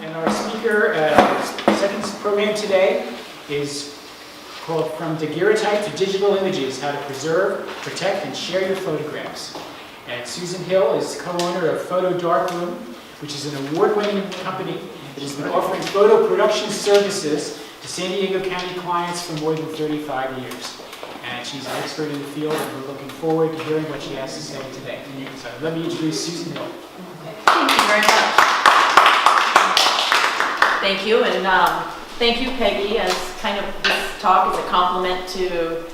And our speaker, second program today is called From Daguerrotype to Digital Images, How to Preserve, Protect, and Share Your Photographs. And Susan Hill is co-owner of Darkroom, which is an award-winning company that has been offering photo production services to San Diego County clients for more than 35 years. And she's an expert in the field, and we're looking forward to hearing what she has to say today. So let me introduce Susan Hill. Thank you very much. Thank you, and thank you, Peggy, as kind of this talk is a compliment to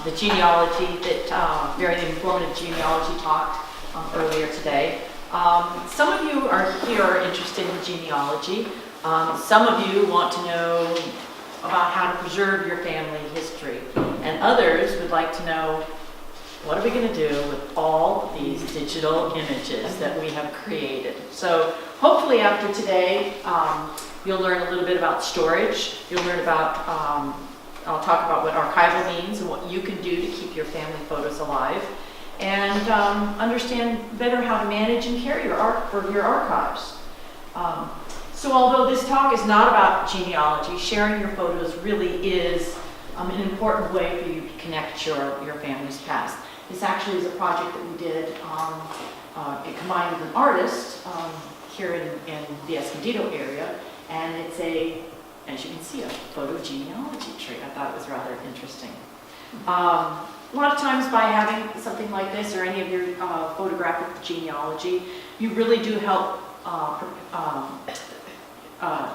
the genealogy that, very informative genealogy talk earlier today. Some of you are here are interested in genealogy. Some of you want to know about how to preserve your family history. And others would like to know, what are we going to do with all these digital images that we have created? So hopefully after today, you'll learn a little bit about storage. You'll learn about, I'll talk about what archival means and what you can do to keep your family photos alive. And understand better how to manage and care your archives. So although this talk is not about genealogy, sharing your photos really is an important way for you to connect your family's past. This actually is a project that we did combined with an artist here in the Escondido area, and it's as you can see, a photo genealogy tree. I thought it was rather interesting. A lot of times by having something like this or any of your photographic genealogy, you really do help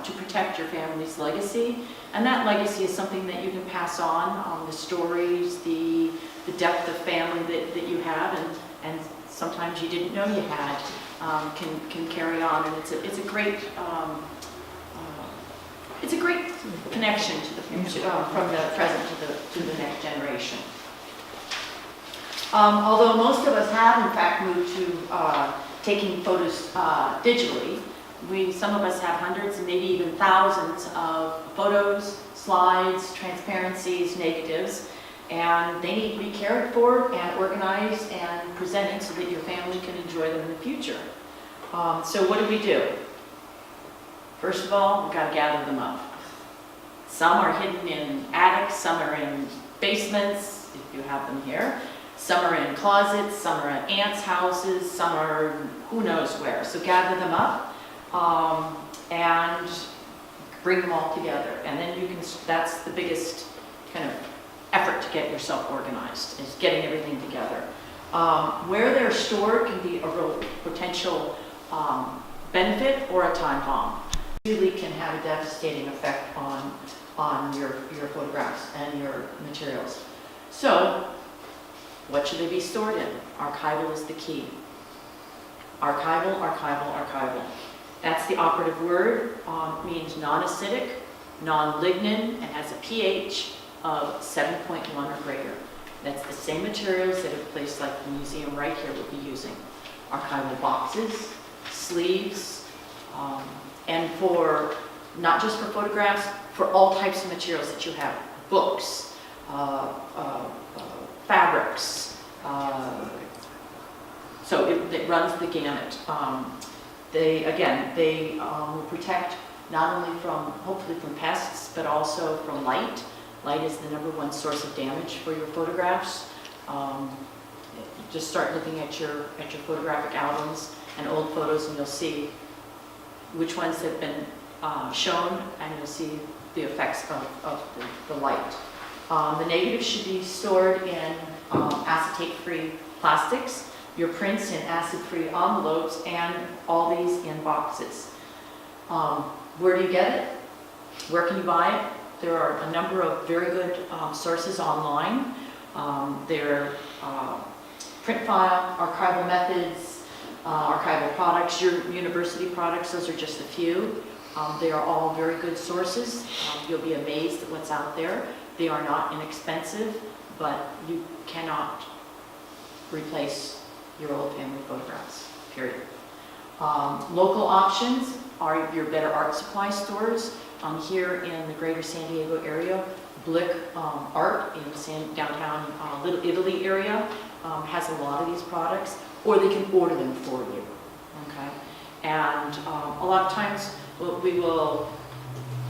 to protect your family's legacy. And that legacy is something that you can pass on, the stories, the depth of family that you have, and sometimes you didn't know you had, can carry on. And it's a great connection to the from the present to the next generation. Although most of us have, in fact, moved to taking photos digitally, some of us have hundreds and maybe even thousands of photos, slides, transparencies, negatives, and they need to be cared for and organized and presented so that your family can enjoy them in the future. So what do? First of all, we've got to gather them up. Some are hidden in attics, some are in basements, if you have them here. Some are in closets, some are at aunts' houses, some are who knows where. So gather them up and bring them all together. And then that's the biggest kind of effort to get yourself organized, is getting everything together. Where they're stored can be a real potential benefit or a time bomb. It really can have a devastating effect on your photographs and your materials. So, what should they be stored in? Archival is the key. Archival, archival, archival. That's the operative word. Means non-acidic, non-lignin, and has a pH of 7.1 or greater. That's the same materials that a place like the museum right here would be using. Archival boxes, sleeves, and for not just for photographs, for all types of materials that you have. Books, fabrics, so it runs the gamut. They will protect not only hopefully from pests, but also from light. Light is the #1 source of damage for your photographs. Just start looking at your photographic albums and old photos, and you'll see which ones have been shown, and you'll see the effects of the light. The negatives should be stored in acetate-free plastics, your prints in acid-free envelopes, and all these in boxes. Where do you get it? Where can you buy it? There are a number of very good sources online. There are print file, archival methods, archival products, your university products, those are just a few. They are all very good sources. You'll be amazed at what's out there. They are not inexpensive, but you cannot replace your old family photographs, period. Local options are your better art supply stores. Here in the greater San Diego area, Blick Art in downtown Little Italy area has a lot of these products, or they can order them for you, okay? And a lot of times we will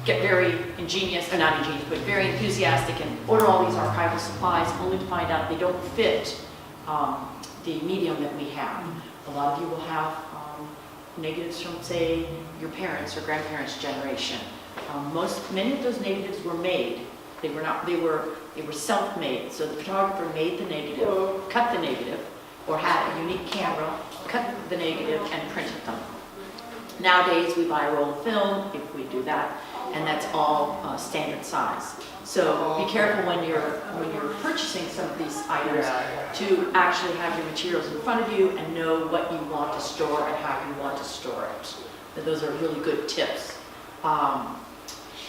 get very ingenious, or not ingenious, but very enthusiastic and order all these archival supplies only to find out they don't fit the medium that we have. A lot of you will have negatives from, say, your parents' or grandparents' generation. Many of those negatives were made. They were self-made. So the photographer made the negative, cut the negative, or had a unique camera, cut the negative, and printed them. Nowadays, we buy a roll of film, if we do that, and that's all standard size. So be careful when you're purchasing some of these items to actually have your materials in front of you and know what you want to store and how you want to store it. Those are really good tips.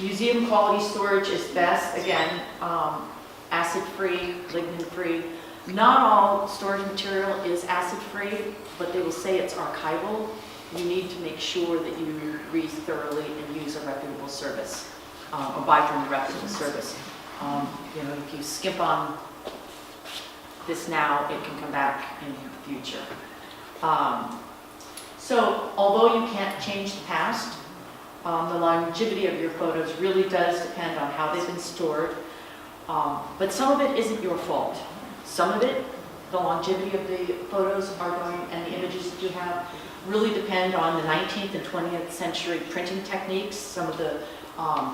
Museum quality storage is best. Again, acid-free, lignin-free. Not all storage material is acid-free, but they will say it's archival. You need to make sure that you read thoroughly and use a reputable service, or buy from a reputable service. If you skip on this now, it can come back in the future. So, although you can't change the past, the longevity of your photos really does depend on how they've been stored. But some of it isn't your fault. Some of it, the longevity of the photos and the images that you have, really depend on the 19th and 20th century printing techniques, some of the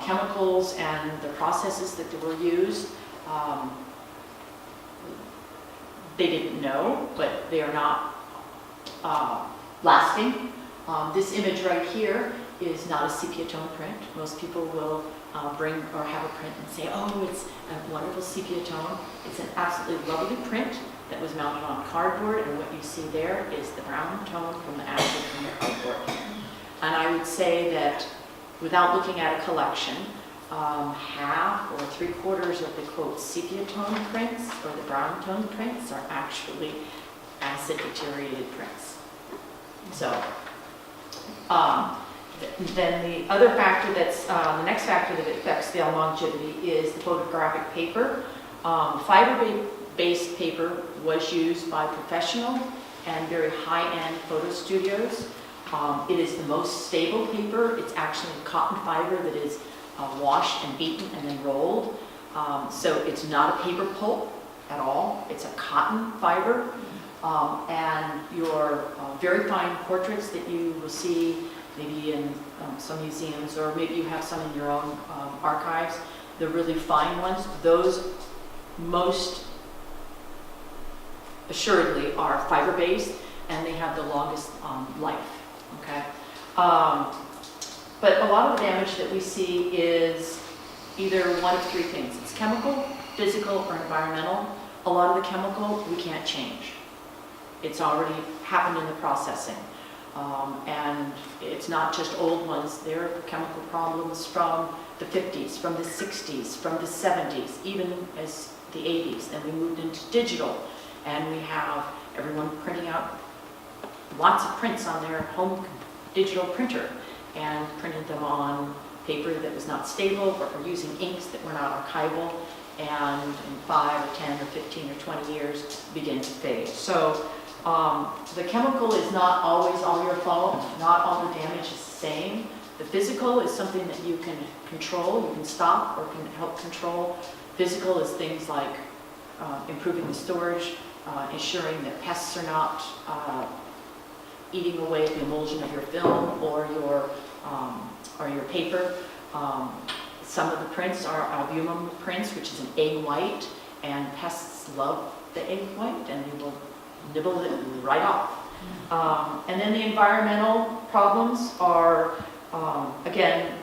chemicals and the processes that were used. They didn't know, but they are not lasting. This image right here is not a sepia tone print. Most people will bring or have a print and say, oh, it's a wonderful sepia tone. It's an absolutely lovely print that was mounted on cardboard, and what you see there is the brown tone from the acid from the cardboard. And I would say that without looking at a collection, half or 3/4 of the quote sepia tone prints or the brown tone prints are actually acid deteriorated prints. So, then the other factor the next factor that affects the longevity is the photographic paper. Fiber-based paper was used by professional and very high-end photo studios. It is the most stable paper. It's actually cotton fiber that is washed and beaten and then rolled. So it's not a paper pulp at all. It's a cotton fiber. And your very fine portraits that you will see maybe in some museums, or maybe you have some in your own archives, the really fine ones, those most assuredly are fiber-based, and they have the longest life, okay? But a lot of the damage that we see is either one of three things. It's chemical, physical, or environmental. A lot of the chemical we can't change. It's already happened in the processing. And it's not just old ones. There are chemical problems from the 50s, from the 60s, from the 70s, even as the 80s. Then we moved into digital, and we have everyone printing out lots of prints on their home digital printer and printed them on paper that was not stable, or using inks that were not archival, and in 5 or 10 or 15 or 20 years begin to fade. So the chemical is not always all your fault. Not all the damage is the same. The physical is something that you can control, you can stop or can help control. Physical is things like improving the storage, ensuring that pests are not eating away the emulsion of your film or your paper. Some of the prints are albumum prints, which is an egg white, and pests love the egg white, and they will nibble it right off. And then the environmental problems are, again,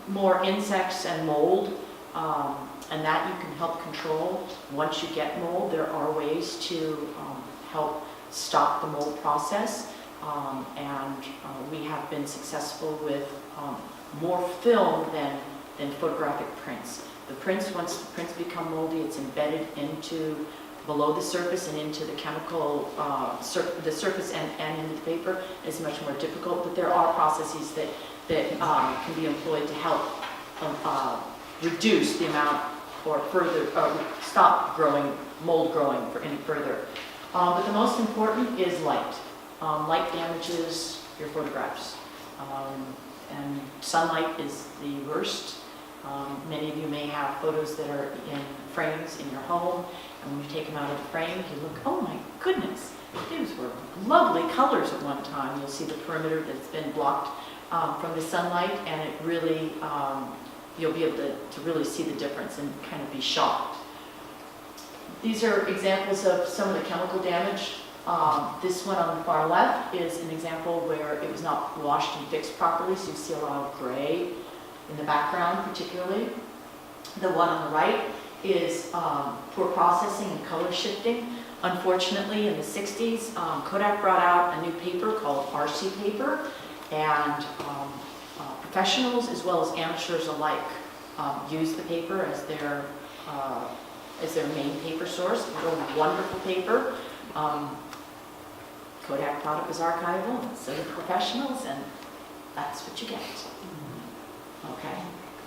more insects and mold, and that you can help control. Once you get mold, there are ways to help stop the mold process, and we have been successful with more film than photographic prints. The prints, once the prints become moldy, it's embedded into below the surface and into the chemical, the surface and into the paper. Is much more difficult, but there are processes that can be employed to help reduce the amount or further, stop mold growing for any further. But the most important is light. Light damages your photographs. and sunlight is the worst. Many of you may have photos that are in frames in your home, and when you take them out of the frame, you look, oh my goodness, these were lovely colors at one time. You'll see the perimeter that's been blocked from the sunlight, and it really, you'll be able to really see the difference and kind of be shocked. These are examples of some of the chemical damage. This one on the far left is an example where it was not washed and fixed properly, so you see a lot of gray in the background particularly. The one on the right is poor processing and color shifting. Unfortunately, in the 60s, Kodak brought out a new paper called RC paper, and professionals as well as amateurs alike use the paper as their main paper source. It's a wonderful paper. Kodak thought it was archival, and so did professionals, and that's what you get. Okay,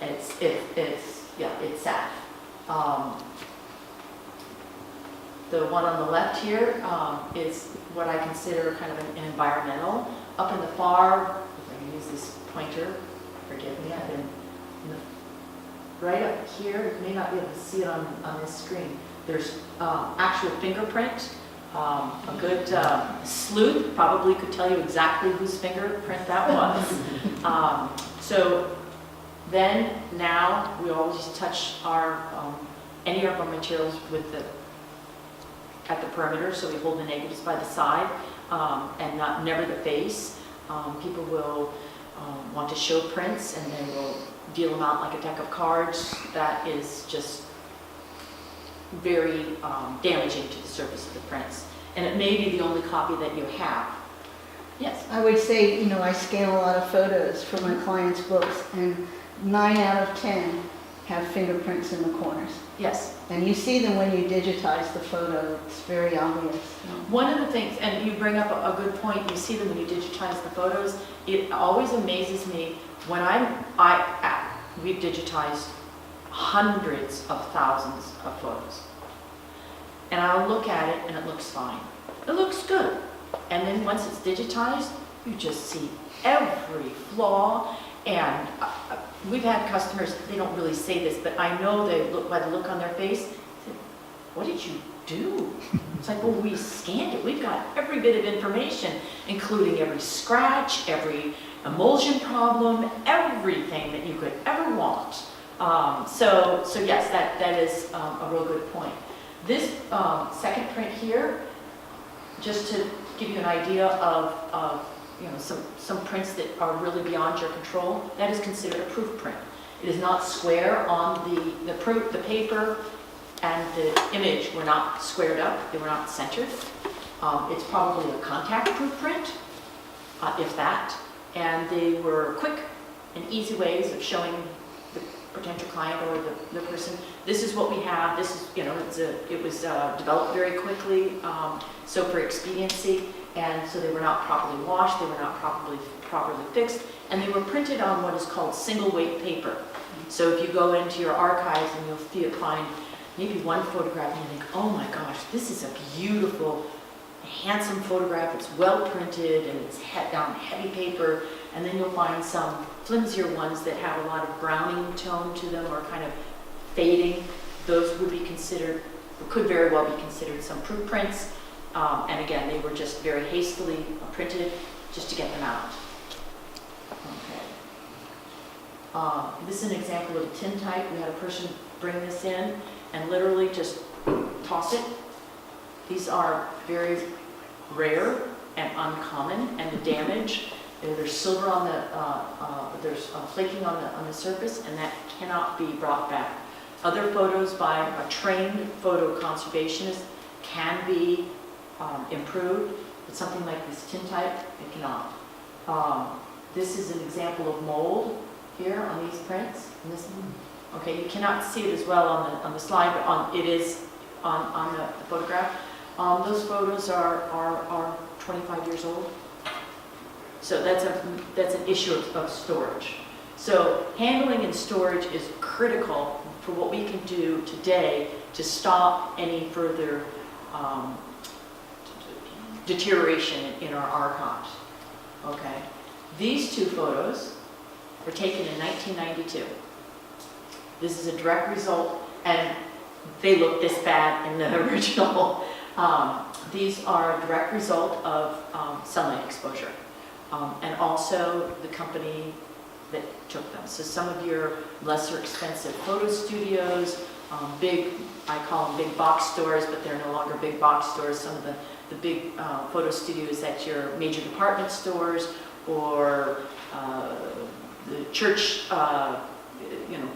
it's sad. The one on the left here is what I consider kind of an environmental. Up in the far, if I can use this pointer, forgive me, I've been right up here. You may not be able to see it on this screen. There's actual fingerprint. A good sleuth probably could tell you exactly whose fingerprint that was. So then, now, we always touch our any of our materials with at the perimeter, so we hold the negatives by the side and never the face. People will want to show prints, and they will deal them out like a deck of cards. That is just very damaging to the surface of the prints. And it may be the only copy that you have. Yes? I would say, I scan a lot of photos for my clients' books, and 9 out of 10 have fingerprints in the corners. Yes. And you see them when you digitize the photo. It's very obvious. One of the things, and you bring up a good point, you see them when you digitize the photos. It always amazes me when we've digitized hundreds of thousands of photos. And I'll look at it and it looks fine. It looks good. And then once it's digitized, you just see every flaw. And we've had customers, they don't really say this, but I know they look by the look on their face, say, what did you do? It's like, well, we scanned it. We've got every bit of information, including every scratch, every emulsion problem, everything that you could ever want. So yes, that is a real good point. This second print here, just to give you an idea of some prints that are really beyond your control, that is considered a proof print. It is not square on the paper, and the image were not squared up, they were not centered. It's probably a contact proof print, if that, and they were quick and easy ways of showing the potential client or the person, this is what we have, this is, it was developed very quickly, so for expediency, and so they were not properly washed, they were not properly fixed, and they were printed on what is called single weight paper. So if you go into your archives and you'll find maybe one photograph and you think, oh my gosh, this is a beautiful, handsome photograph, it's well printed and it's on heavy paper, and then you'll find some flimsier ones that have a lot of browning tone to them or kind of fading. Those would be considered, or could very well be considered some proof prints. And again, they were just very hastily printed just to get them out. Okay. This is an example of a Tintype. We had a person bring this in and literally just toss it. These are very rare and uncommon, and the damage, there's silver on there's flaking on the surface, and that cannot be brought back. Other photos by a trained photo conservationist can be improved, but something like this Tintype, it cannot. This is an example of mold here on these prints. Okay, you cannot see it as well on the slide, but it is on the photograph. Those photos are 25 years old. So that's an issue of storage. So handling and storage is critical for what we can do today to stop any further deterioration in our archives. Okay, these two photos were taken in 1992. This is a direct result, and they look this bad in the original. These are a direct result of sunlight exposure, and also the company that took them. So some of your lesser expensive photo studios, big, I call them big box stores, but they're no longer big box stores. Some of the big photo studios at your major department stores, or the church,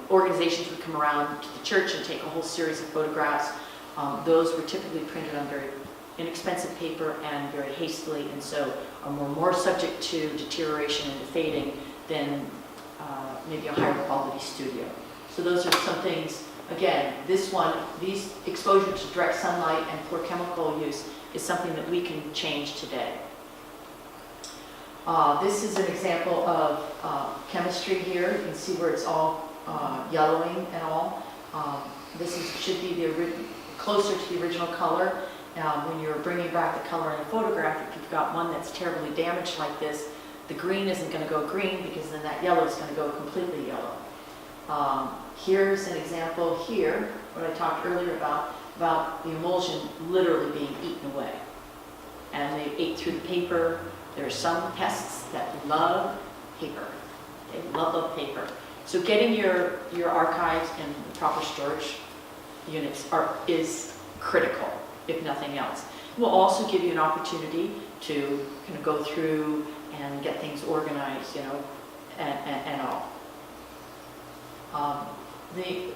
organizations would come around to the church and take a whole series of photographs. Those were typically printed on very inexpensive paper and very hastily, and so are more subject to deterioration and to fading than maybe a higher quality studio. So those are some things. Again, these exposure to direct sunlight and poor chemical use is something that we can change today. This is an example of chemistry here. You can see where it's all yellowing and all. Should be closer to the original color. When you're bringing back the color in a photograph, if you've got one that's terribly damaged like this, the green isn't going to go green, because then that yellow is going to go completely yellow. Here's an example here, what I talked earlier about the emulsion literally being eaten away. And they ate through the paper. There are some pests that love paper. They love paper. So getting your archives in the proper storage units is critical, if nothing else. It will also give you an opportunity to kind of go through and get things organized, and all. The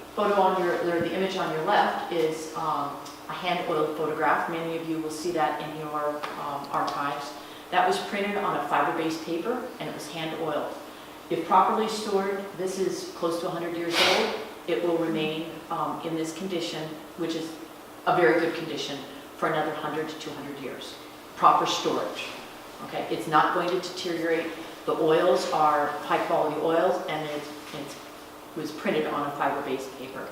the image on your left is a hand-oiled photograph. Many of you will see that in your archives. That was printed on a fiber-based paper, and it was hand-oiled. If properly stored, this is close to 100 years old. It will remain in this condition, which is a very good condition, for another 100 to 200 years. Proper storage. Okay, it's not going to deteriorate. The oils are high-quality oils, and it was printed on a fiber-based paper.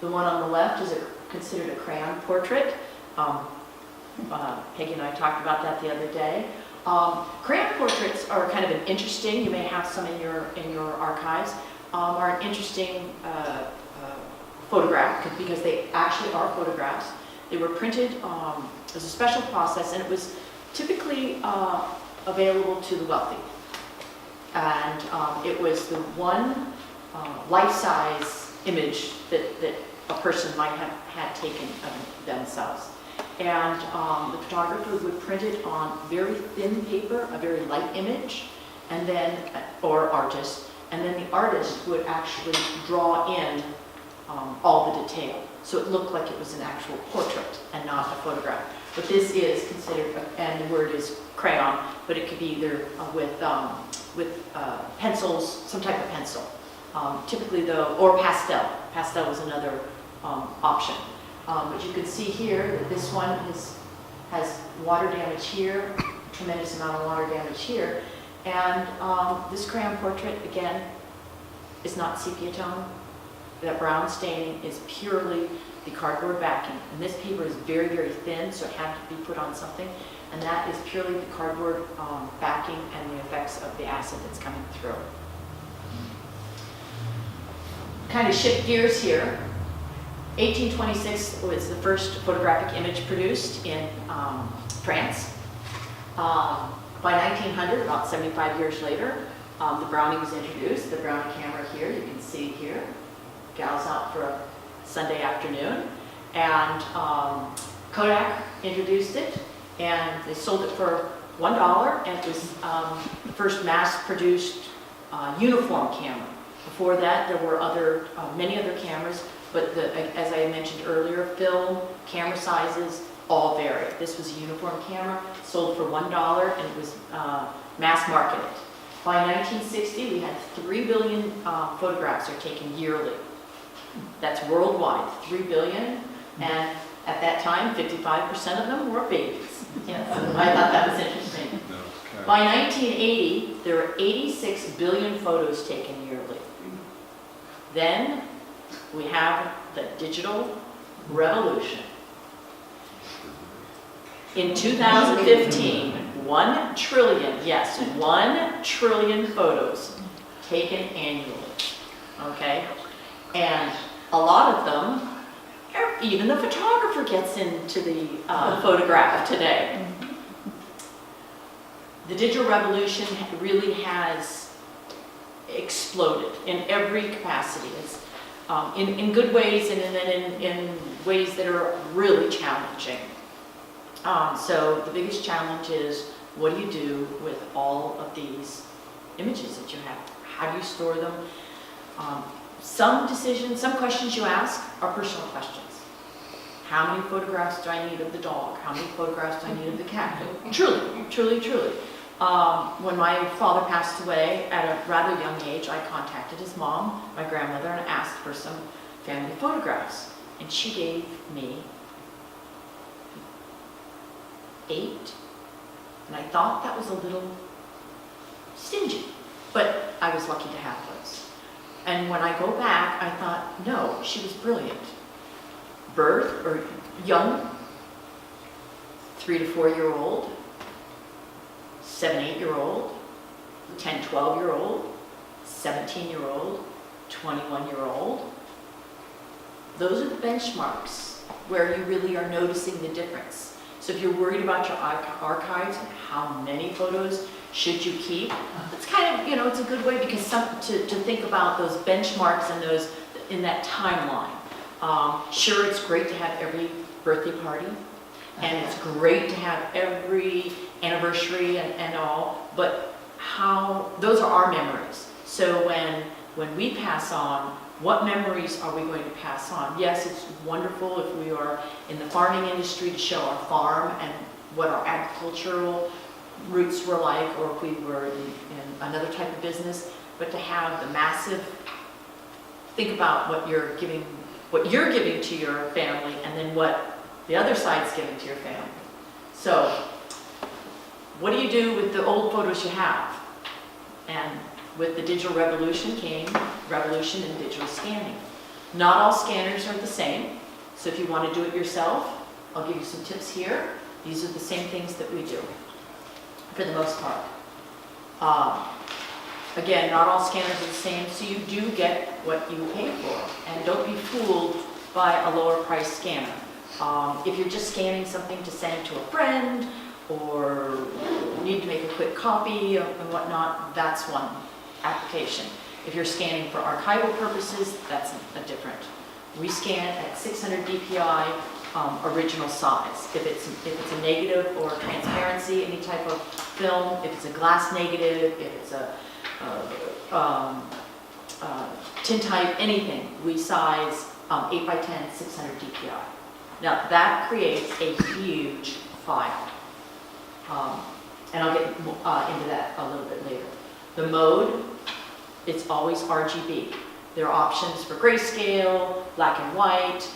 The one on the left is considered a crayon portrait. Peggy and I talked about that the other day. Crayon portraits are kind of an interesting, you may have some in your archives, are an interesting photograph, because they actually are photographs. They were printed as a special process, and it was typically available to the wealthy. And it was the one life-size image that a person might have had taken of themselves. And the photographer would print it on very thin paper, a very light image, and then, or artist, and then the artist would actually draw in all the detail. So it looked like it was an actual portrait and not a photograph. But this is considered, and the word is crayon, but it could be either with pencils, some type of pencil. Typically though, or pastel. Pastel was another option. But you can see here that this one has water damage here, tremendous amount of water damage here. And this crayon portrait, again, is not sepia tone. That brown staining is purely the cardboard backing. And this paper is very, very thin, so it had to be put on something. And that is purely the cardboard backing and the effects of the acid that's coming through. Kind of shift gears here. 1826 was the first photographic image produced in France. By 1900, about 75 years later, the Brownie was introduced. The Brownie camera here, you can see here, gals out for a Sunday afternoon. And Kodak introduced it, and they sold it for $1, and it was the first mass-produced uniform camera. Before that, there were many other cameras, but as I mentioned earlier, film, camera sizes, all vary. This was a uniform camera, sold for $1, and it was mass marketed. By 1960, we had 3 billion photographs are taken yearly. That's worldwide, 3 billion, and at that time, 55% of them were babies. Yes, I thought that was interesting. Okay. By 1980, there were 86 billion photos taken yearly. Then we have the digital revolution. In 2015, 1 trillion, yes, 1 trillion photos taken annually, okay? And a lot of them, even the photographer gets into the photograph today. The digital revolution really has exploded in every capacity. It's, in good ways and then in ways that are really challenging. So the biggest challenge is, what do you do with all of these images that you have? How do you store them? Some questions you ask are personal questions. How many photographs do I need of the dog? How many photographs do I need of the cat? Truly, truly, truly. When my father passed away at a rather young age, I contacted his mom, my grandmother, and asked for some family photographs. And she gave me 8. And I thought that was a little stingy, but I was lucky to have those. And when I go back, I thought, no, she was brilliant. Birth, or young, 3 to 4-year-old, 7, 8-year-old, 10, 12-year-old, 17-year-old, 21-year-old. Those are the benchmarks where you really are noticing the difference. So if you're worried about your archives and how many photos should you keep, it's kind of, it's a good way because to think about those benchmarks and those in that timeline. Sure, it's great to have every birthday party, and it's great to have every anniversary and all, but those are our memories. So when we pass on, what memories are we going to pass on? Yes, it's wonderful if we are in the farming industry to show our farm and what our agricultural roots were like, or if we were in another type of business, but to have the massive, think about what you're giving to your family, and then what the other side's giving to your family. So, what do you do with the old photos you have? And with the digital revolution came revolution in digital scanning. Not all scanners are the same, so if you want to do it yourself, I'll give you some tips here. These are the same things that we do, for the most part. Again, not all scanners are the same, so you do get what you pay for. And don't be fooled by a lower price scanner. If you're just scanning something to send to a friend, or need to make a quick copy and whatnot, that's one application. If you're scanning for archival purposes, that's a different. We scan at 600 dpi, original size. If it's a negative or transparency, any type of film, if it's a glass negative, if it's a Tintype, anything, we size 8 by 10, 600 dpi. Now that creates a huge file. And I'll get into that a little bit later. The mode, it's always RGB. There are options for grayscale, black and white.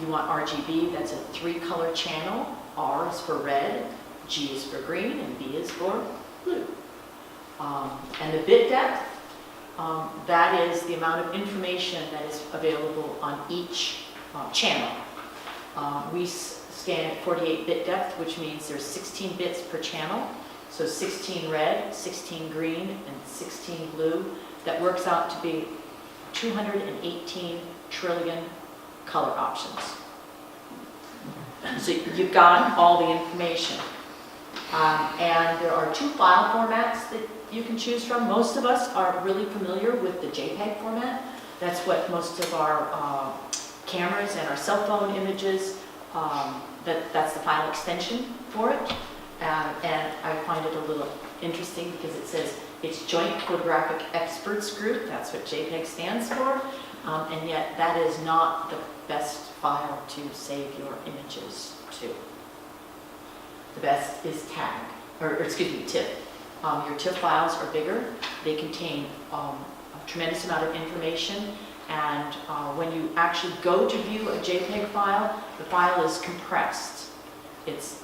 You want RGB, that's a 3-color channel. R is for red, G is for green, and B is for blue. And the bit depth, that is the amount of information that is available on each channel. We scan at 48 bit depth, which means there's 16 bits per channel. So 16 red, 16 green, and 16 blue. That works out to be 218 trillion color options. So you've got all the information. And there are 2 file formats that you can choose from. Most of us are really familiar with the JPEG format. That's what most of our cameras and our cell phone images, that's the file extension for it. And I find it a little interesting because it says it's Joint Photographic Experts Group. That's what JPEG stands for. And yet that is not the best file to save your images to. The best is TIFF. Your TIFF files are bigger. They contain a tremendous amount of information. And when you actually go to view a JPEG file, the file is compressed. It's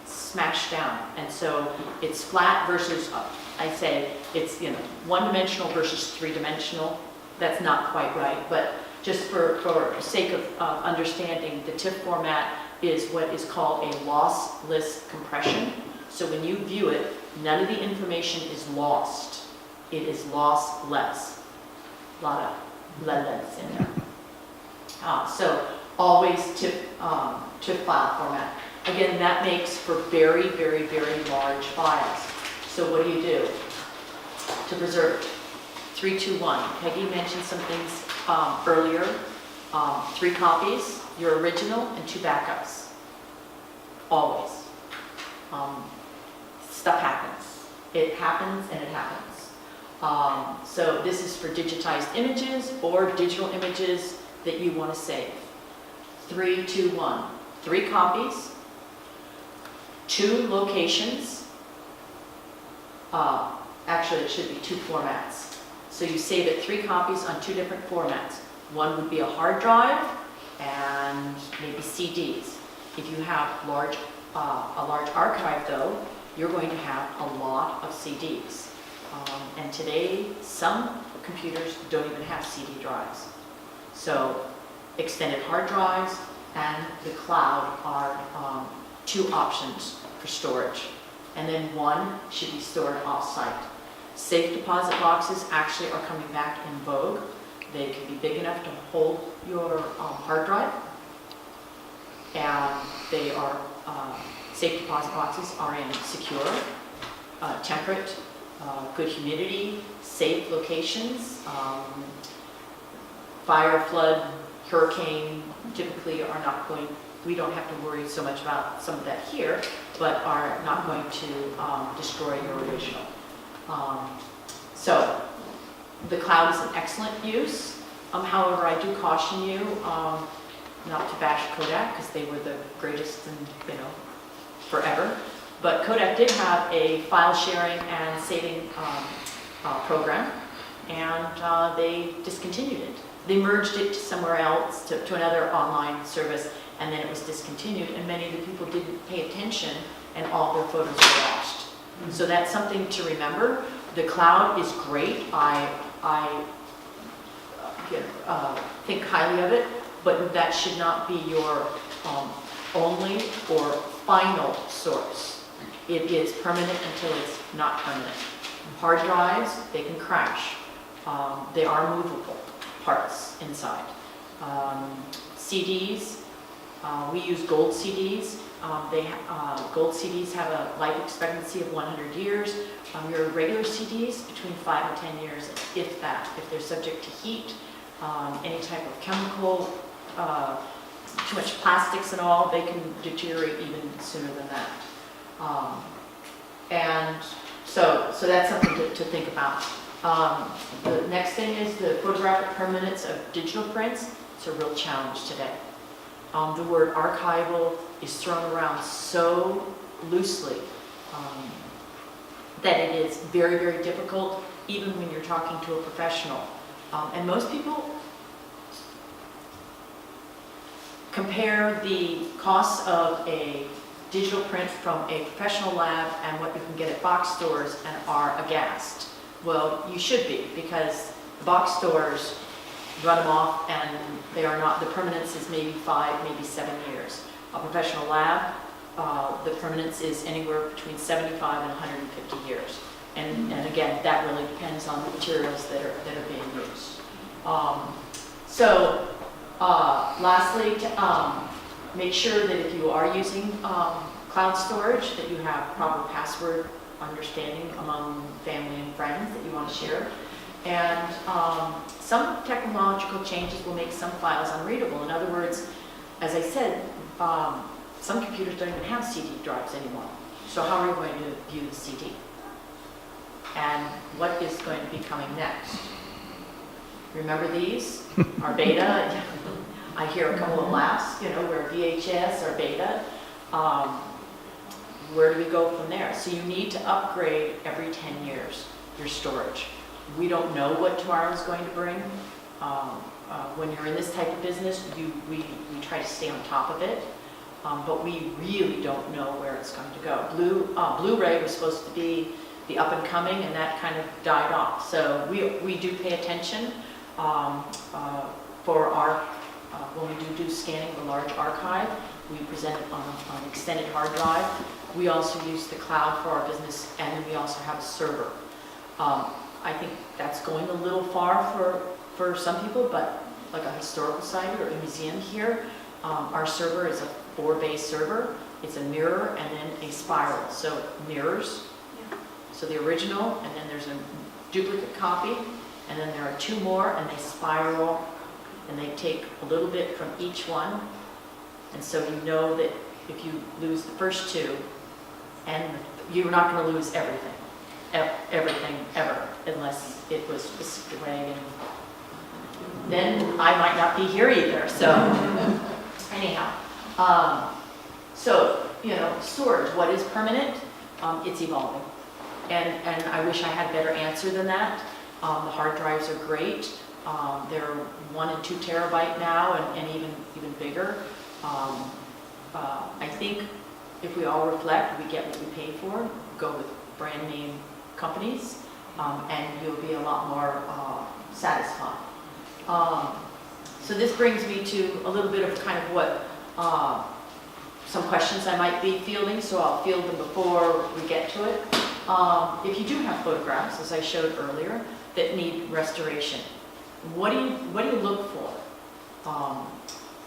smashed down. And so it's flat versus, I say, it's one-dimensional versus 3-dimensional. That's not quite right, but just for sake of understanding, the TIFF format is what is called a lossless compression. So when you view it, none of the information is lost. it is lossless. A lot of lead-lets in there. So always TIFF file format. Again, that makes for very, very, very large files. So what do you do to preserve? 3, 2, 1. Peggy mentioned some things earlier. 3 copies, your original, and 2 backups. Always. Stuff happens. It happens and it happens. So this is for digitized images or digital images that you want to save. 3, 2, 1. 3 copies, 2 locations. Actually, it should be 2 formats. So you save it 3 copies on 2 different formats. One would be a hard drive and maybe CDs. If you have a large archive though, you're going to have a lot of CDs. And today, some computers don't even have CD drives. So extended hard drives and the cloud are 2 options for storage. And then 1 should be stored off-site. Safe deposit boxes actually are coming back in vogue. They can be big enough to hold your hard drive. And they are, safe deposit boxes are in secure, temperate, good humidity, safe locations. Fire, flood, hurricane typically are not going, we don't have to worry so much about some of that here, but are not going to destroy your original. So the cloud is an excellent use. However, I do caution you not to bash Kodak because they were the greatest in, forever. But Kodak did have a file sharing and saving program, and they discontinued it. They merged it to somewhere else, to another online service, and then it was discontinued, and many of the people didn't pay attention, and all their photos were lost. So that's something to remember. The cloud is great. I think highly of it, but that should not be your only or final source. It is permanent until it's not permanent. Hard drives, they can crash. They are movable parts inside. CDs, we use gold CDs. Gold CDs have a life expectancy of 100 years. Your regular CDs, between 5 and 10 years, if that. If they're subject to heat, any type of chemical, too much plastics and all, they can deteriorate even sooner than that. And so that's something to think about. The next thing is the photographic permanence of digital prints. It's a real challenge today. The word archival is thrown around so loosely that it is very, very difficult, even when you're talking to a professional. And most people compare the costs of a digital print from a professional lab and what you can get at box stores and are aghast. Well, you should be, because the box stores run them off and they are not, the permanence is maybe 5, maybe 7 years. A professional lab, the permanence is anywhere between 75 and 150 years. And again, that really depends on the materials that are being used. Lastly, make sure that if you are using cloud storage, that you have proper password understanding among family and friends that you want to share. And some technological changes will make some files unreadable. In other words, as I said, some computers don't even have CD drives anymore. So how are you going to view the CD? And what is going to be coming next? Remember these? Our beta. I hear a couple of laughs, where VHS or beta. Where do we go from there? So you need to upgrade every 10 years your storage. We don't know what tomorrow is going to bring. When you're in this type of business, we try to stay on top of it, but we really don't know where it's going to go. Blu-ray was supposed to be the up and coming, and that kind of died off. So we do pay attention for our, when we do scanning the large archive, we present it on an extended hard drive. We also use the cloud for our business, and then we also have a server. I think that's going a little far for some people, but like a historical site or a museum here, our server is a 4-bay server. It's a mirror and then a spiral. So it mirrors, so the original, and then there's a duplicate copy, and then there are 2 more, and they spiral, and they take a little bit from each one. And so you know that if you lose the first 2, and you're not going to lose everything ever, unless it was whisked away, and then I might not be here either. So anyhow, so storage. What is permanent? It's evolving, and I wish I had a better answer than that. The hard drives are great. They're 1 and 2 terabyte now, and even bigger. I think if we all reflect, we get what we pay for. Go with brand name companies, and you'll be a lot more satisfied. So this brings me to a little bit of kind of what some questions I might be fielding, so I'll field them before we get to it. If you do have photographs, as I showed earlier, that need restoration, what do you look for?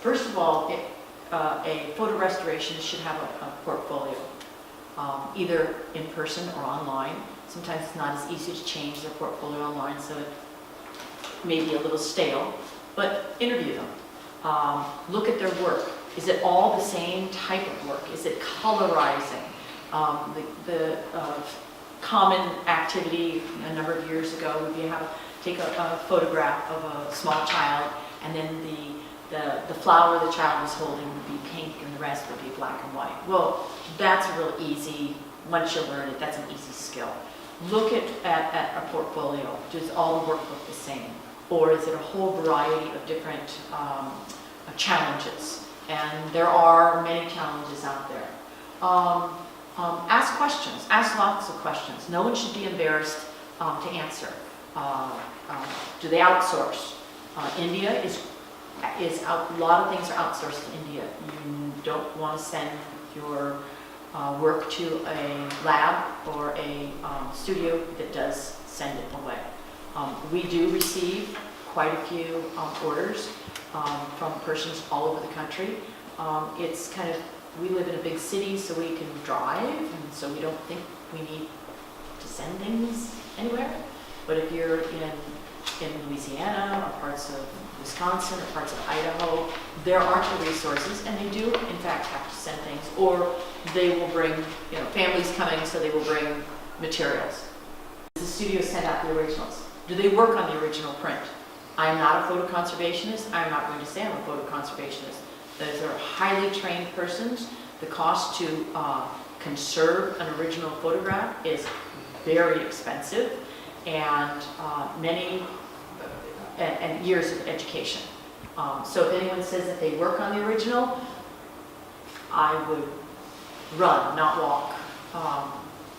First of all, a photo restoration should have a portfolio, either in person or online. Sometimes it's not as easy to change their portfolio online, so it may be a little stale, but interview them. Look at their work. Is it all the same type of work? Is it colorizing? The common activity a number of years ago would be take a photograph of a small child, and then the flower the child was holding would be pink and the rest would be black and white. Well, that's a real easy, once you learn it, that's an easy skill. Look at a portfolio. Does all the work look the same? Or is it a whole variety of different challenges? And there are many challenges out there. Ask questions. Ask lots of questions. No one should be embarrassed to answer. Do they outsource? India is out. A lot of things are outsourced to India. You don't want to send your work to a lab or a studio that does send it away. We do receive quite a few orders from persons all over the country. It's kind of, we live in a big city, so we can drive, and so we don't think we need to send things anywhere. But if you're in Louisiana or parts of Wisconsin or parts of Idaho, there aren't the resources, and they do in fact have to send things, or they will bring, families coming, so they will bring materials. The studio send out the originals. Do they work on the original print? I'm not a photo conservationist. I'm not going to say I'm a photo conservationist. Those are highly trained persons. The cost to conserve an original photograph is very expensive, and and years of education. So if anyone says that they work on the original, I would run, not walk,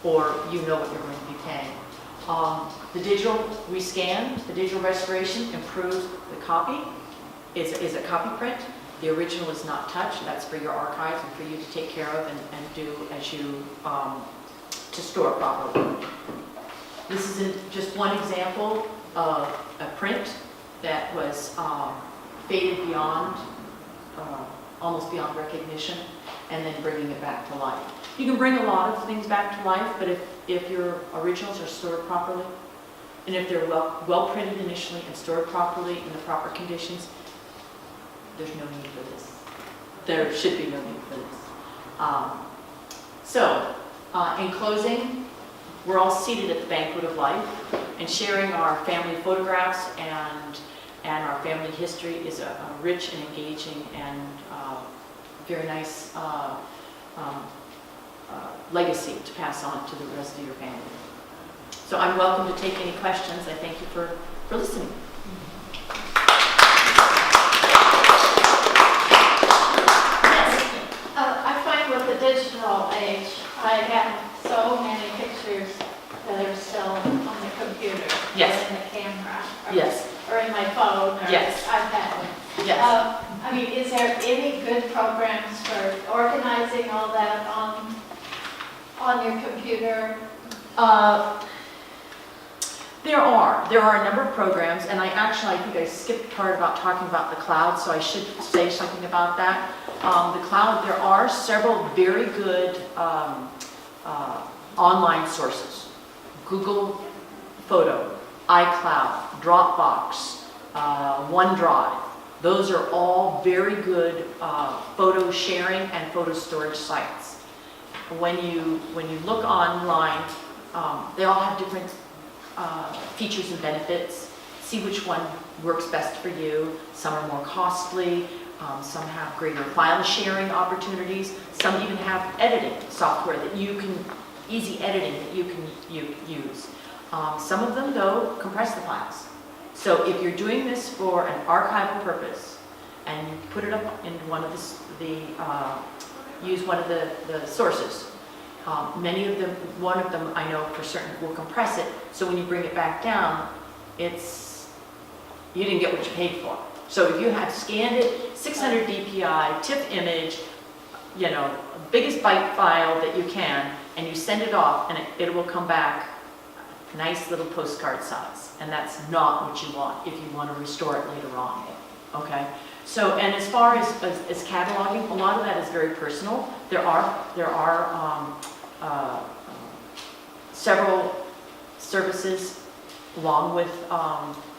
or you know what you're going to be paying. The digital rescan, the digital restoration improves the copy. Is a copy print. The original is not touched. That's for your archives and for you to take care of and do as you, to store properly. This is just one example of a print that was faded beyond, almost beyond recognition, and then bringing it back to life. You can bring a lot of things back to life, but if your originals are stored properly, and if they're well printed initially and stored properly in the proper conditions, there's no need for this. There should be no need for this. In closing, we're all seated at the banquet of life, and sharing our family photographs and our family history is a rich and engaging and very nice legacy to pass on to the rest of your family. So I'm welcome to take any questions. I thank you for listening. I find with the digital age, I have so many pictures that are still on the computer, Yes. or in the camera, or, Yes. or in my phone, or Yes. iPad. Yes. Is there any good programs for organizing all that on your computer? There are a number of programs, and I think I skipped the part about talking about the cloud, so I should say something about that. The cloud, there are several very good online sources. Google Photo, iCloud, Dropbox, OneDrive. Those are all very good photo sharing and photo storage sites. When you look online, they all have different features and benefits. See which one works best for you. Some are more costly. Some have greater file sharing opportunities. Some even have editing software that you can, easy editing that you can use. Some of them, though, compress the files. So if you're doing this for an archival purpose and you put it up in one of use one of the sources, many of them, one of them I know for certain will compress it, so when you bring it back down, you didn't get what you paid for. So if you have scanned it, 600 dpi, TIFF image, biggest byte file that you can, and you send it off, and it will come back a nice little postcard size. And that's not what you want if you want to restore it later on. Okay? So, and as far as cataloging, a lot of that is very personal. There are several services along with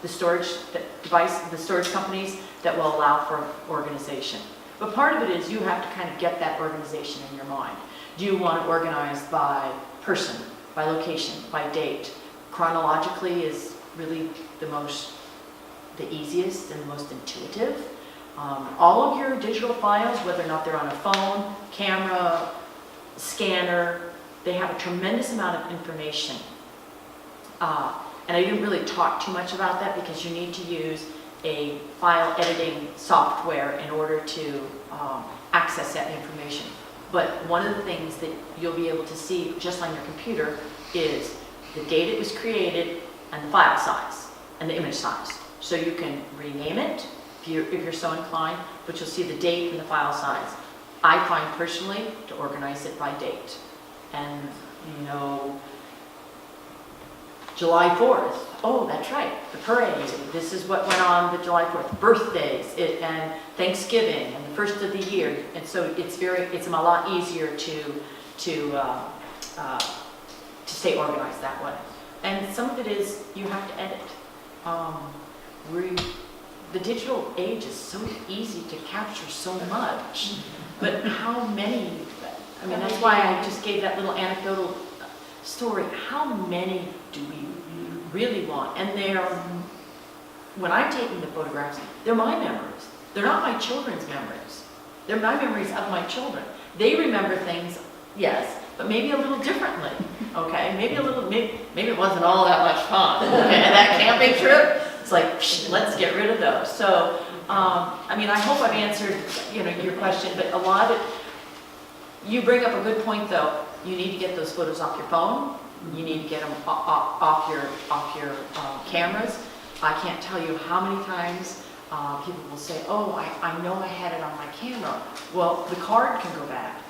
the storage companies that will allow for organization. But part of it is you have to kind of get that organization in your mind. Do you want it organized by person, by location, by date? Chronologically is really the easiest and the most intuitive. All of your digital files, whether or not they're on a phone, camera, scanner, they have a tremendous amount of information. And I didn't really talk too much about that because you need to use a file editing software in order to access that information. But one of the things that you'll be able to see just on your computer is the date it was created and the file size and the image size. So you can rename it if you're so inclined, but you'll see the date and the file size. I find personally to organize it by date. And July 4th, oh, that's right, the parade. This is what went on the July 4th. Birthdays and Thanksgiving and the first of the year. And so it's a lot easier to stay organized that way. And some of it is you have to edit. The digital age is so easy to capture so much, but how many? I mean, that's why I just gave that little anecdotal story. How many do we really want? And when I'm taking the photographs, they're my memories. They're not my children's memories. They're my memories of my children. They remember things, yes, but maybe a little differently, okay? Maybe it wasn't all that much fun, okay? And that camping trip, it's like, let's get rid of those. So, I mean, I hope I've answered, your question, but a lot of it, you bring up a good point though. You need to get those photos off your phone. You need to get them off your cameras. I can't tell you how many times people will say, oh, I know I had it on my camera. Well, the card can go bad.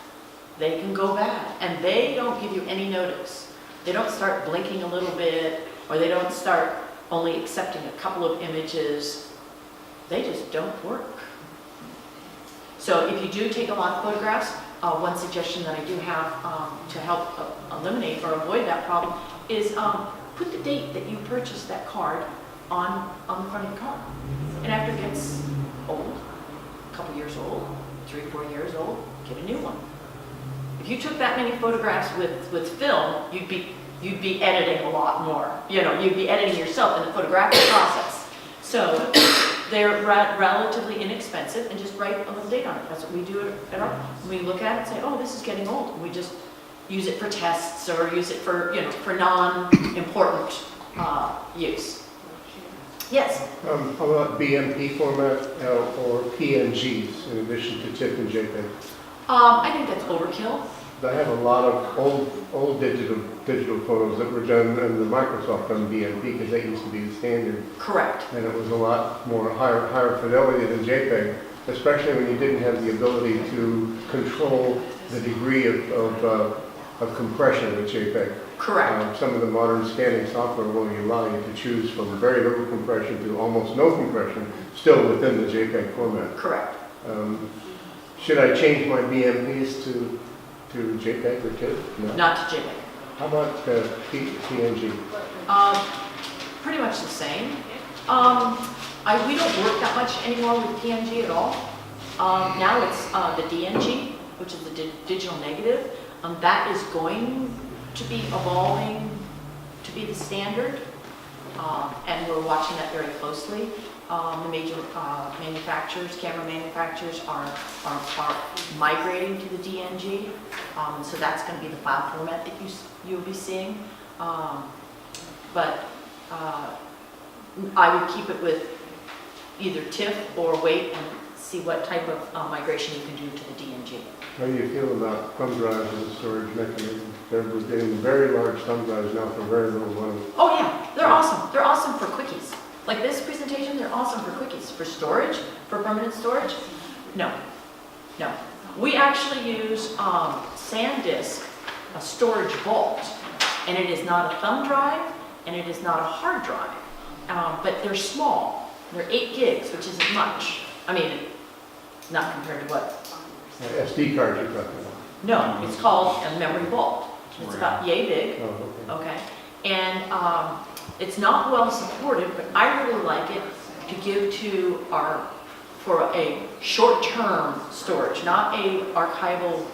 They can go bad, and they don't give you any notice. They don't start blinking a little bit, or they don't start only accepting a couple of images. They just don't work. So if you do take a lot of photographs, one suggestion that I do have to help eliminate or avoid that problem is put the date that you purchased that card on the front of your card. And after it gets old, a couple years old, 3 or 4 years old, get a new one. If you took that many photographs with film, you'd be editing a lot more. You'd be editing yourself in the photographic process. So they're relatively inexpensive, and just write a little date on it. That's what we do at our. We look at it and say, oh, this is getting old. And we just use it for tests or use it for for non-important use. Yes. How about BMP format or PNGs in addition to TIFF and JPEG? I think that's overkill. I have a lot of old digital photos that were done in the Microsoft on BMP because that used to be the standard. Correct. And it was a lot more higher fidelity than JPEG, especially when you didn't have the ability to control the degree of of compression with JPEG. Correct. Some of the modern scanning software will allow you to choose from very little compression to almost no compression, still within the JPEG format. Correct. Should I change my BMPs to JPEG or TIFF? No. Not to JPEG. How about PNG? Pretty much the same. We don't work that much anymore with PNG at all. Now it's the DNG, which is the digital negative. That is going to be evolving to be the standard, and we're watching that very closely. The major manufacturers, camera manufacturers, are migrating to the DNG, so that's going to be the file format that you'll be seeing. But I would keep it with either TIFF or wait and see what type of migration you can do to the DNG. How do you feel about thumb drives as a storage mechanism? We're getting very large thumb drives now for very little money. Oh yeah, they're awesome. They're awesome for quickies. Like this presentation, they're awesome for quickies. For storage, for permanent storage, no. We actually use SanDisk, a storage vault, and it is not a thumb drive, and it is not a hard drive, but they're small. They're 8 gigs, which isn't much. I mean, not compared to what? SD cards you're talking about? No, it's called a memory vault. It's about yay big. Oh, okay. Okay, and it's not well supported, but I really like it to give to for a short-term storage, not a archival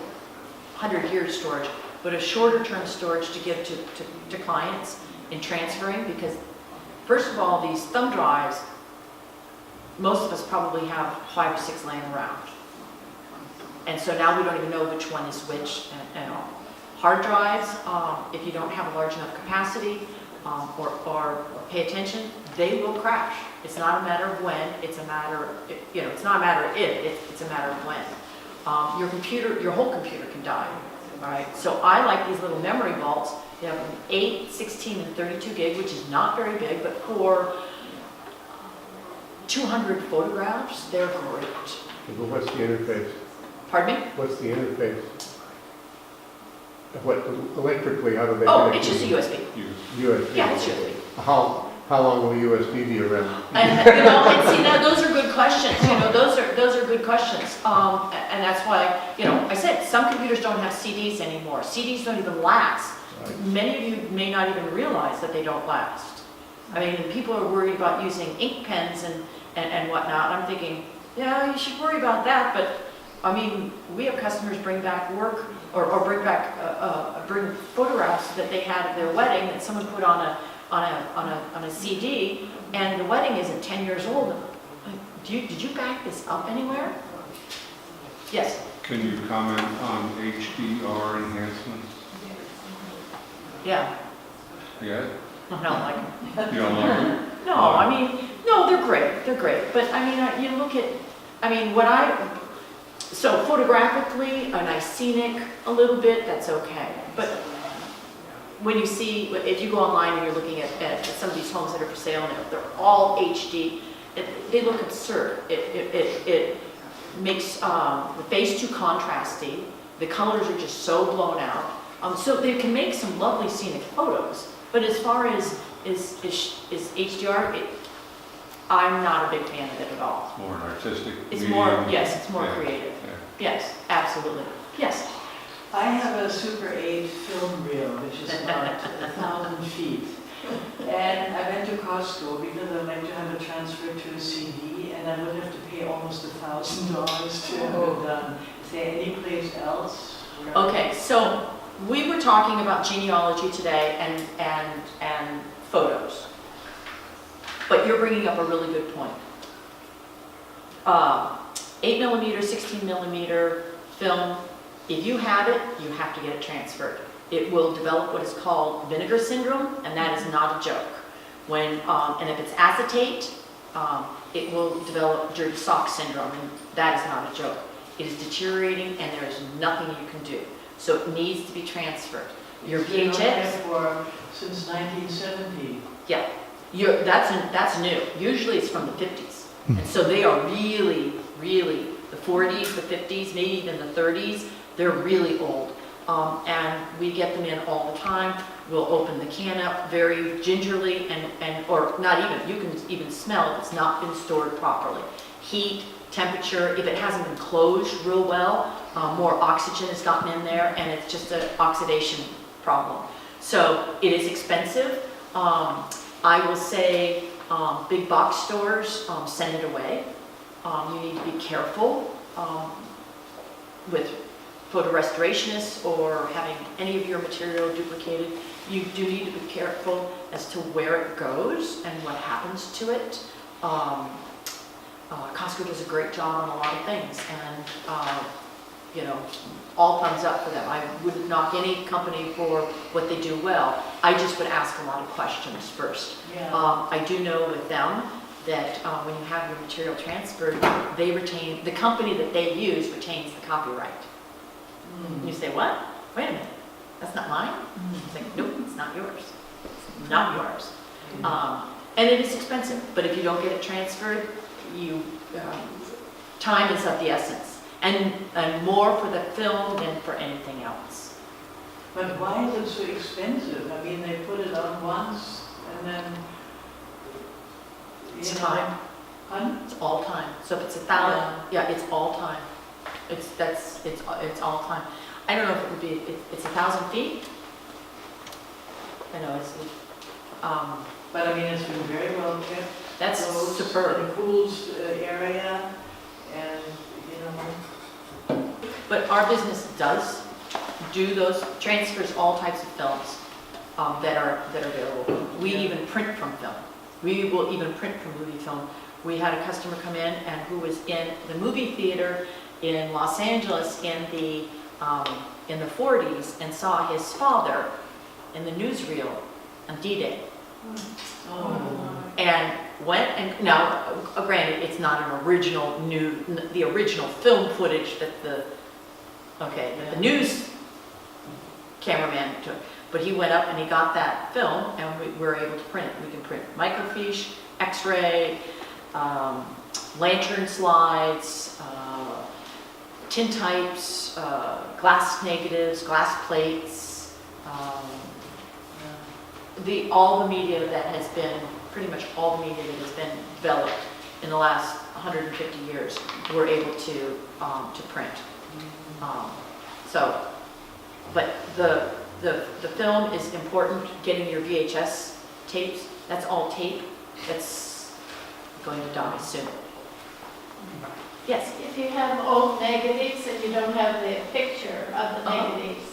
100-year storage, but a shorter-term storage to give to clients in transferring, because first of all, these thumb drives, most of us probably have 5 or 6 laying around. And so now we don't even know which one is which and all. Hard drives, if you don't have a large enough capacity or pay attention, they will crash. It's not a matter of when, it's a matter, it's not a matter of if, it's a matter of when. Your whole computer can die, all right? So I like these little memory vaults. You have an 8, 16, and 32 gig, which is not very big, but for 200 photographs, they're great. But what's the interface? Pardon me? What's the interface? What, electrically, how do they Oh, connect? it's just a USB. USB. Yeah, it's USB. How long will USB be around? And, and see, those are good questions, those are good questions. And that's why, I said, some computers don't have CDs anymore. CDs don't even last. Right. Many of you may not even realize that they don't last. I mean, people are worried about using ink pens and whatnot. I'm thinking, yeah, you should worry about that, but I mean, we have customers bring back work or bring photographs that they had of their wedding that someone put on a CD, and the wedding isn't 10 years old. Did you back this up anywhere? Yes. Can you comment on HDR enhancements? Yeah. Yeah? I don't like them. You don't like them? No, I mean, no, they're great. But I mean, you look at, so photographically, and I scenic a little bit, that's okay. But when you see, if you go online and you're looking at some of these homes that are for sale and they're all HD, they look absurd. It makes the face too contrasty. The colors are just so blown out. So they can make some lovely scenic photos. But as far as is HDR, I'm not a big fan of it at all. It's more an artistic It's medium. more, yes, it's more Yeah. creative. Yeah. Yes, absolutely. Yes. I have a Super 8 film reel, which is about 1,000 feet. And I went to Costco because I'd like to have it transferred to a CD, and I would have to pay almost $1,000 to have it done. Is there any place else? Okay, so we were talking about genealogy today and photos. But you're bringing up a really good point. 8mm, 16mm film, if you have it, you have to get it transferred. It will develop what is called vinegar syndrome, and that is not a joke. And if it's acetate, it will develop dirty sock syndrome, and that is not a joke. It is deteriorating, and there is nothing you can do. So it needs to be transferred. Your It's been on VHS, there for since 1970. yeah, that's new. Usually it's from the 50s. And so they are really, really, the 40s, the 50s, maybe even the 30s, they're really old. and we get them in all the time. We'll open the can up very gingerly or not even, you can even smell if it's not been stored properly. Heat, temperature, if it hasn't been closed real well, more oxygen has gotten in there and it's just an oxidation problem. So it is expensive. I will say big box stores, send it away. You need to be careful with photo restorationists or having any of your material duplicated. You do need to be careful as to where it goes and what happens to it. Costco does a great job on a lot of things, and you know, all thumbs up for them. I wouldn't knock any company for what they do well. I just would ask a lot of questions first. Yeah. I do know with them that when you have your material transferred, they retain, the company that they use retains the copyright. And you say, what? Wait a minute, that's not mine? It's like, nope, it's not yours. It's not yours. And it is expensive, but if you don't get it transferred, time is of the essence. And more for the film than for anything else. But why is it so expensive? I mean, they put it on once and then, It's you know. time. Pardon? It's all time. So if it's 1,000, yeah, it's all time. It's all time. I don't know if it would be, it's 1,000 feet? I know it's, But I mean, it's been very well kept. that's Closed, superb. in a cooled area, and, you know. But our business does do those, transfers all types of films that are available. We even print from film. We will even print from movie film. We had a customer come in and who was in the movie theater in Los Angeles in the 40s and saw his father in the newsreel on D-Day. Oh. And went and, now, granted, it's not an original the original film footage that the news cameraman took. But he went up and he got that film and we were able to print it. We can print microfiche, X-ray, lantern slides, tintypes, glass negatives, glass plates, all the media that has been, pretty much all the media that has been developed in the last 150 years, we're able to print. But the film is important. Getting your VHS tapes, that's all tape. That's going to die soon. Yes. If you have old negatives and you don't have the picture of the negatives,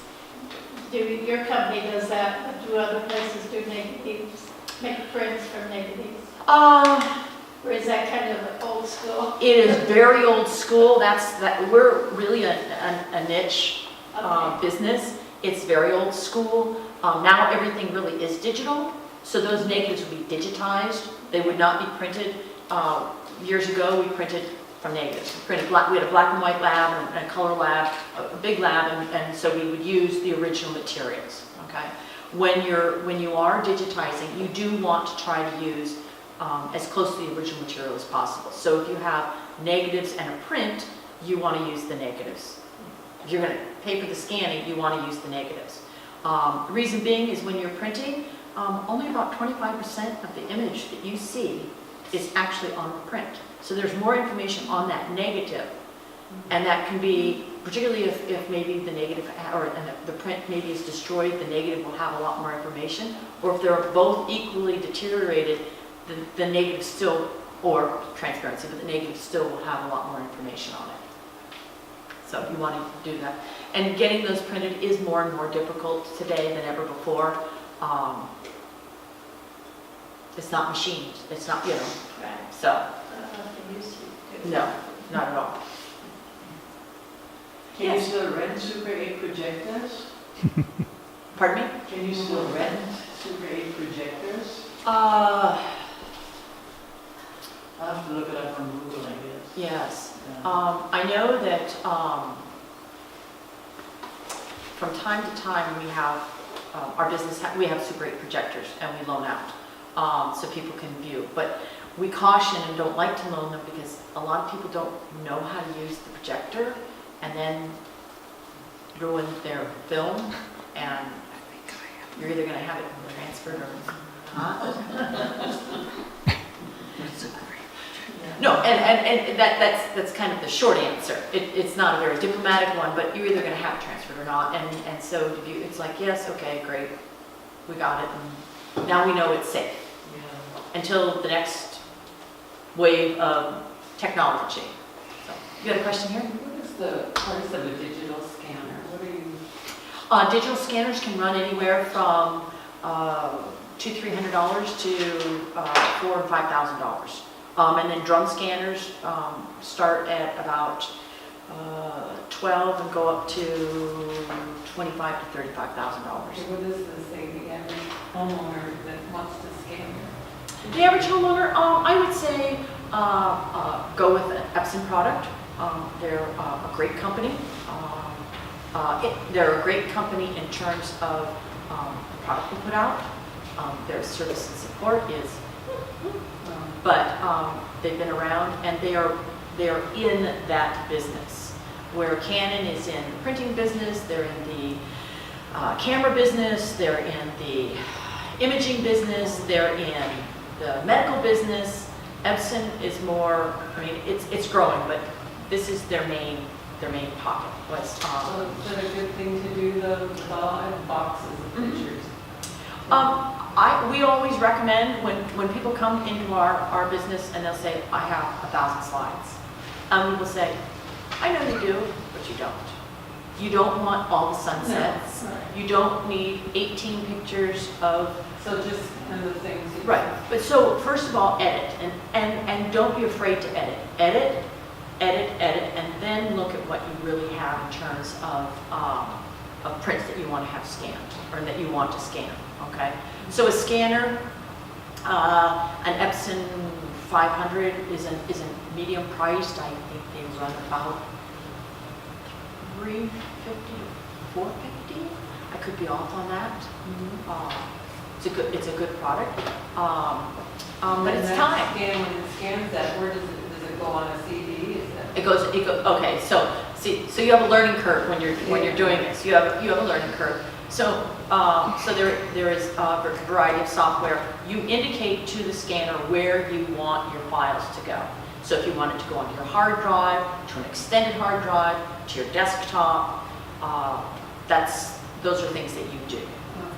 your company does that, but do other places do negatives, make prints from negatives? Or is that kind of old school? It is very old school. We're really a niche business. It's very old school. Now everything really is digital, so those negatives will be digitized. They would not be printed. Years ago, we printed from negatives. We had a black and white lab and a color lab, a big lab, and so we would use the original materials. Okay. When you are digitizing, you do want to try to use as close to the original material as possible. So if you have negatives and a print, you want to use the negatives. If you're going to pay for the scanning, you want to use the negatives. The reason being is when you're printing, only about 25% of the image that you see is actually on the print. So there's more information on that negative, and that can be, particularly if maybe the negative and the print maybe is destroyed, the negative will have a lot more information, or if they're both equally deteriorated, the negative still, or transparency, but the negative still will have a lot more information on it. So you want to do that. And getting those printed is more and more difficult today than ever before. It's not machined. It's not, Right. so, I don't know if they used to do no, not at all. Can you Yes. still rent Super 8 projectors? Pardon me? Can you still rent Super 8 projectors? Uh, I'll have to look it up on Google, I guess. yes. Yeah. I know that from time to time we have, our business, we have Super 8 projectors and we loan out so people can view. But we caution and don't like to loan them because a lot of people don't know how to use the projector, and then ruin their film, and you're either gonna have it transferred or not. No, and that's kind of the short answer. It's not a very diplomatic one, but you're either gonna have it transferred or not, and so it's like, yes, okay, great, we got it, and now we know it's safe, until the next wave of technology. So, you got a question here? What is the price of a digital scanner? What are you? Digital scanners can run anywhere from $200–300 to $4,000 and $5,000. And then drum scanners start at about 12 and go up to $25,000 to $35,000. What does this say the average homeowner that wants to scan? The average homeowner, I would say, go with an Epson product. They're a great company. They're a great company in terms of the product they put out. Their service and support is, but they've been around, and they are in that business. Where Canon is in the printing business, they're in the camera business, they're in the imaging business, they're in the medical business. Epson is more, I mean, it's growing, but this is their main pocket. Was So is it a good thing to do the boxes of pictures? we always recommend when people come into our business and they'll say, I have 1,000 slides. And we will say, I know you do, but you don't. You don't want all the sunsets. No, right. You don't need 18 pictures of. So just kind of the things. Right, but so first of all, edit, and don't be afraid to edit. Edit, and then look at what you really have in terms of prints that you want to have scanned, or that you want to scan, okay? So a scanner, an Epson 500 is a medium priced. I think they run about $350 to $450. I could be off on that. It's a good product, but it's time. Scan, when it scans that, where does it go on a CD? Is that? It goes. Okay. So you have a learning curve when you're doing this. You have a learning curve. So there is a variety of software. You indicate to the scanner where you want your files to go. So if you want it to go onto your hard drive, to an extended hard drive, to your desktop, those are things that you do.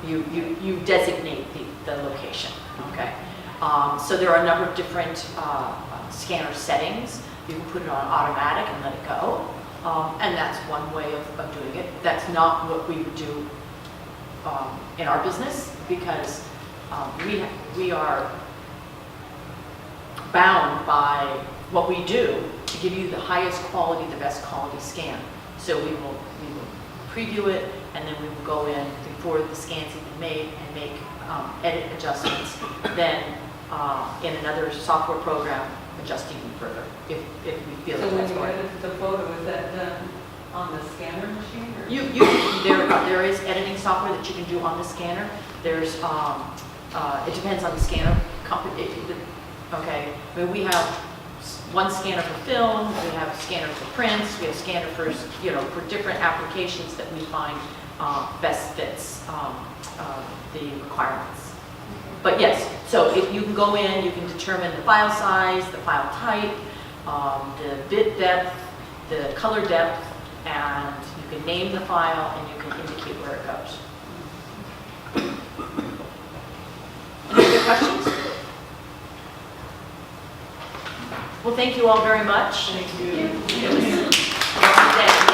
You designate the location, okay? So there are a number of different scanner settings. You can put it on automatic and let it go, and that's one way of doing it. That's not what we would do in our business, because we are bound by what we do to give you the highest quality, the best quality scan. So we will preview it, and then we will go in before the scan's even made and make edit adjustments. Then in another software program, adjust even further if we feel So that when that's you right. edit the photo, is that done on the scanner machine? Or? There is editing software that you can do on the scanner. There's it depends on the scanner company. Okay, I mean, we have one scanner for film, we have a scanner for prints, we have scanner for different applications that we find best fits the requirements. But yes, so if you can go in, you can determine the file size, the file type, the bit depth, the color depth, and you can name the file and you can indicate where it goes. Any other questions? Well, thank you all very much. Thank you. It was a lovely day.